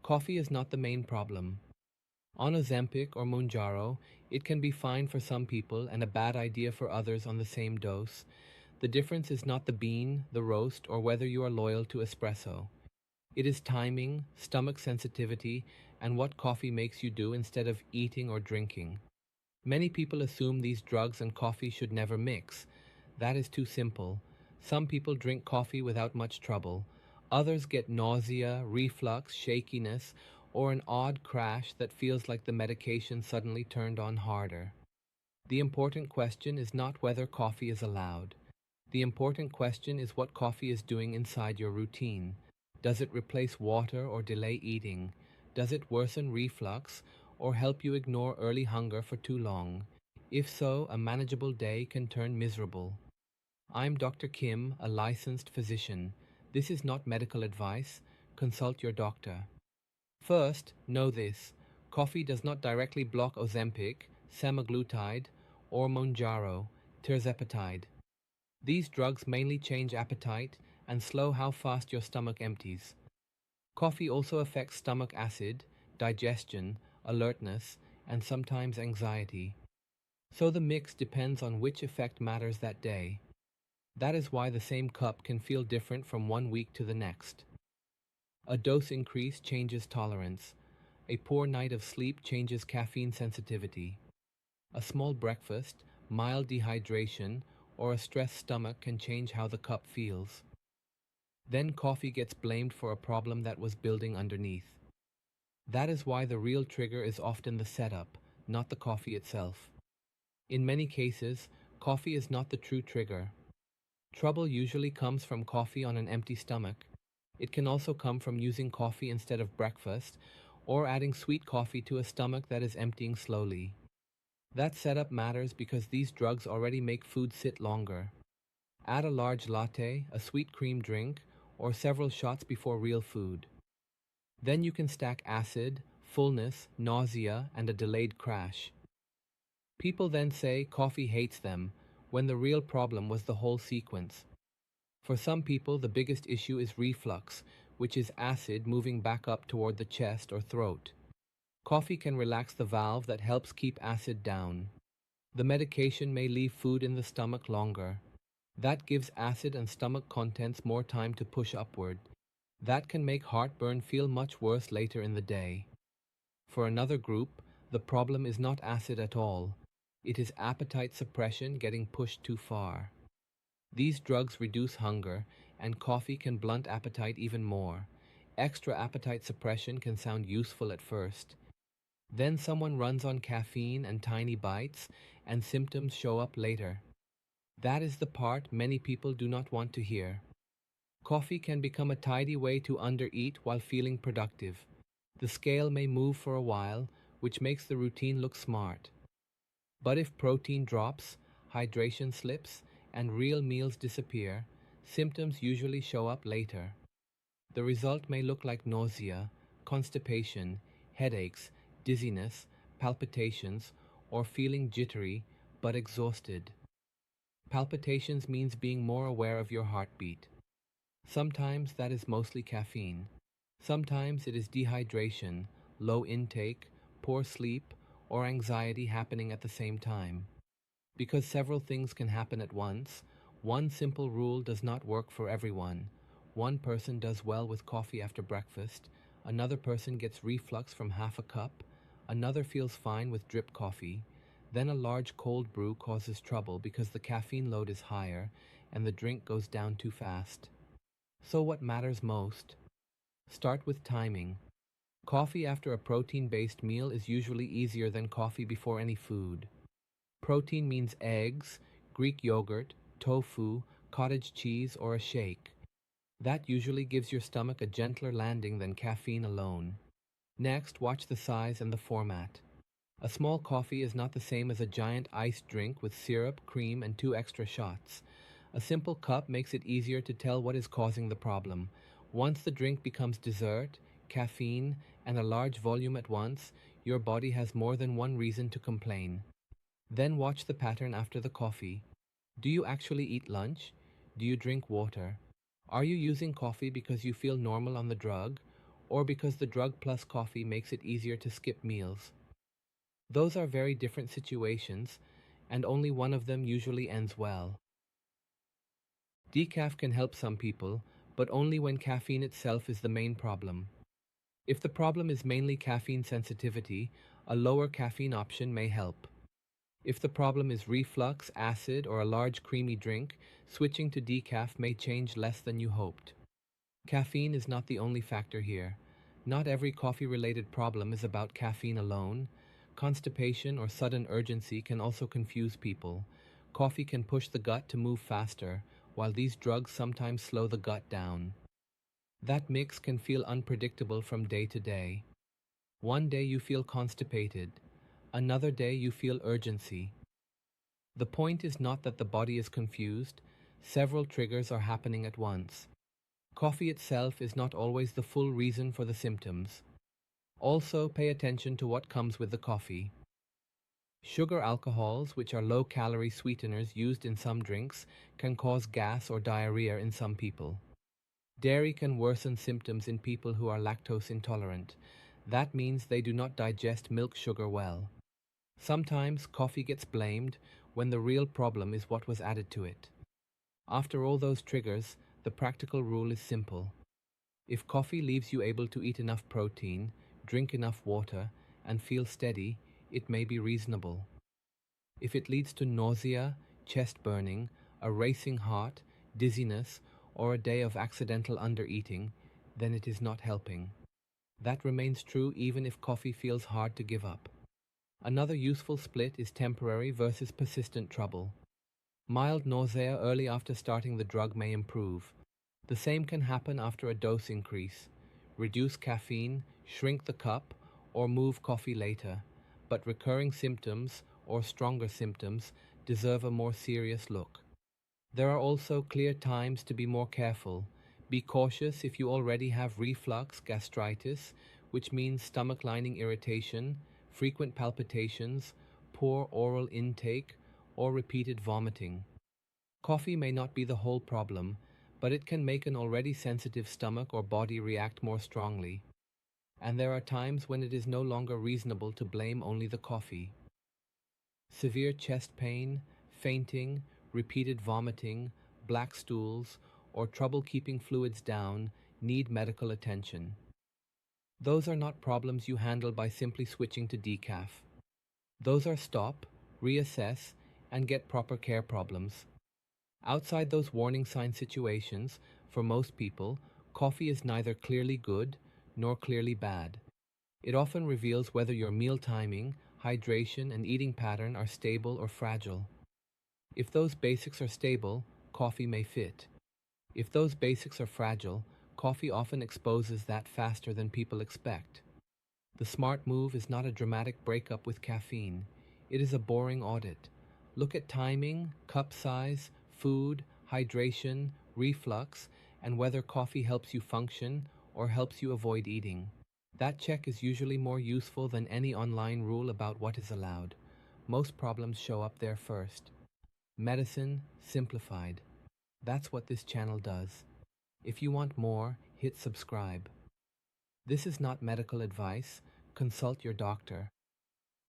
Coffee is not the main problem. On Ozempic or Mounjaro, it can be fine for some people and a bad idea for others on the same dose. The difference is not the bean, the roast, or whether you are loyal to espresso. It is timing, stomach sensitivity, and what coffee makes you do instead of eating or drinking. Many people assume these drugs and coffee should never mix. That is too simple. Some people drink coffee without much trouble. Others get nausea, reflux, shakiness, or an odd crash that feels like the medication suddenly turned on harder. The important question is not whether coffee is allowed. The important question is what coffee is doing inside your routine. Does it replace water or delay eating? Does it worsen reflux or help you ignore early hunger for too long? If so, a manageable day can turn miserable. I'm Dr. Kim, a licensed physician. This is not medical advice. Consult your doctor. First, know this. Coffee does not directly block Ozempic, semaglutide, or Mounjaro, tirzepatide. These drugs mainly change appetite and slow how fast your stomach empties. Coffee also affects stomach acid, digestion, alertness, and sometimes anxiety. So the mix depends on which effect matters that day. That is why the same cup can feel different from one week to the next. A dose increase changes tolerance. A poor night of sleep changes caffeine sensitivity. A small breakfast, mild dehydration, or a stressed stomach can change how the cup feels. Then coffee gets blamed for a problem that was building underneath. That is why the real trigger is often the setup, not the coffee itself. In many cases, coffee is not the true trigger. Trouble usually comes from coffee on an empty stomach. It can also come from using coffee instead of breakfast, or adding sweet coffee to a stomach that is emptying slowly. That setup matters because these drugs already make food sit longer. Add a large latte, a sweet cream drink, or several shots before real food. Then you can stack acid, fullness, nausea, and a delayed crash. People then say coffee hates them, when the real problem was the whole sequence. For some people, the biggest issue is reflux, which is acid moving back up toward the chest or throat. Coffee can relax the valve that helps keep acid down. The medication may leave food in the stomach longer. That gives acid and stomach contents more time to push upward. That can make heartburn feel much worse later in the day. For another group, the problem is not acid at all. It is appetite suppression getting pushed too far. These drugs reduce hunger, and coffee can blunt appetite even more. Extra appetite suppression can sound useful at first. Then someone runs on caffeine and tiny bites, and symptoms show up later. That is the part many people do not want to hear. Coffee can become a tidy way to undereat while feeling productive. The scale may move for a while, which makes the routine look smart. But if protein drops, hydration slips, and real meals disappear, symptoms usually show up later. The result may look like nausea, constipation, headaches, dizziness, palpitations, or feeling jittery but exhausted. Palpitations means being more aware of your heartbeat. Sometimes that is mostly caffeine. Sometimes it is dehydration, low intake, poor sleep, or anxiety happening at the same time. Because several things can happen at once, one simple rule does not work for everyone. One person does well with coffee after breakfast, another person gets reflux from half a cup, another feels fine with drip coffee, then a large cold brew causes trouble because the caffeine load is higher and the drink goes down too fast. So what matters most? Start with timing. Coffee after a protein-based meal is usually easier than coffee before any food. Protein means eggs, Greek yogurt, tofu, cottage cheese, or a shake. That usually gives your stomach a gentler landing than caffeine alone. Next, watch the size and the format. A small coffee is not the same as a giant iced drink with syrup, cream, and 2 extra shots. A simple cup makes it easier to tell what is causing the problem. Once the drink becomes dessert, caffeine, and a large volume at once, your body has more than one reason to complain. Then watch the pattern after the coffee. Do you actually eat lunch? Do you drink water? Are you using coffee because you feel normal on the drug? or because the drug plus coffee makes it easier to skip meals. Those are very different situations, and only one of them usually ends well. Decaf can help some people, but only when caffeine itself is the main problem. If the problem is mainly caffeine sensitivity, a lower caffeine option may help. If the problem is reflux, acid, or a large creamy drink, switching to decaf may change less than you hoped. Caffeine is not the only factor here. Not every coffee-related problem is about caffeine alone. Constipation or sudden urgency can also confuse people. Coffee can push the gut to move faster, while these drugs sometimes slow the gut down. That mix can feel unpredictable from day to day. One day you feel constipated, another day you feel urgency. The point is not that the body is confused, several triggers are happening at once. Coffee itself is not always the full reason for the symptoms. Also, pay attention to what comes with the coffee. Sugar alcohols, which are low-calorie sweeteners used in some drinks, can cause gas or diarrhea in some people. Dairy can worsen symptoms in people who are lactose intolerant. That means they do not digest milk sugar well. Sometimes coffee gets blamed when the real problem is what was added to it. After all those triggers, the practical rule is simple. If coffee leaves you able to eat enough protein, drink enough water, and feel steady, it may be reasonable. If it leads to nausea, chest burning, a racing heart, dizziness, or a day of accidental undereating, then it is not helping. That remains true even if coffee feels hard to give up. Another useful split is temporary versus persistent trouble. Mild nausea early after starting the drug may improve. The same can happen after a dose increase. Reduce caffeine, shrink the cup, or move coffee later. But recurring symptoms, or stronger symptoms, deserve a more serious look. There are also clear times to be more careful. Be cautious if you already have reflux, gastritis, which means stomach lining irritation, frequent palpitations, poor oral intake, or repeated vomiting. Coffee may not be the whole problem, but it can make an already sensitive stomach or body react more strongly. And there are times when it is no longer reasonable to blame only the coffee. Severe chest pain, fainting, repeated vomiting, black stools, or trouble keeping fluids down need medical attention. Those are not problems you handle by simply switching to decaf. Those are stop, reassess, and get proper care problems. Outside those warning sign situations, for most people, coffee is neither clearly good nor clearly bad. It often reveals whether your meal timing, hydration, and eating pattern are stable or fragile. If those basics are stable, coffee may fit. If those basics are fragile, coffee often exposes that faster than people expect. The smart move is not a dramatic breakup with caffeine. It is a boring audit. Look at timing, cup size, food, hydration, reflux, and whether coffee helps you function or helps you avoid eating. That check is usually more useful than any online rule about what is allowed. Most problems show up there first. Medicine simplified. That's what this channel does. If you want more, hit subscribe. This is not medical advice. Consult your doctor.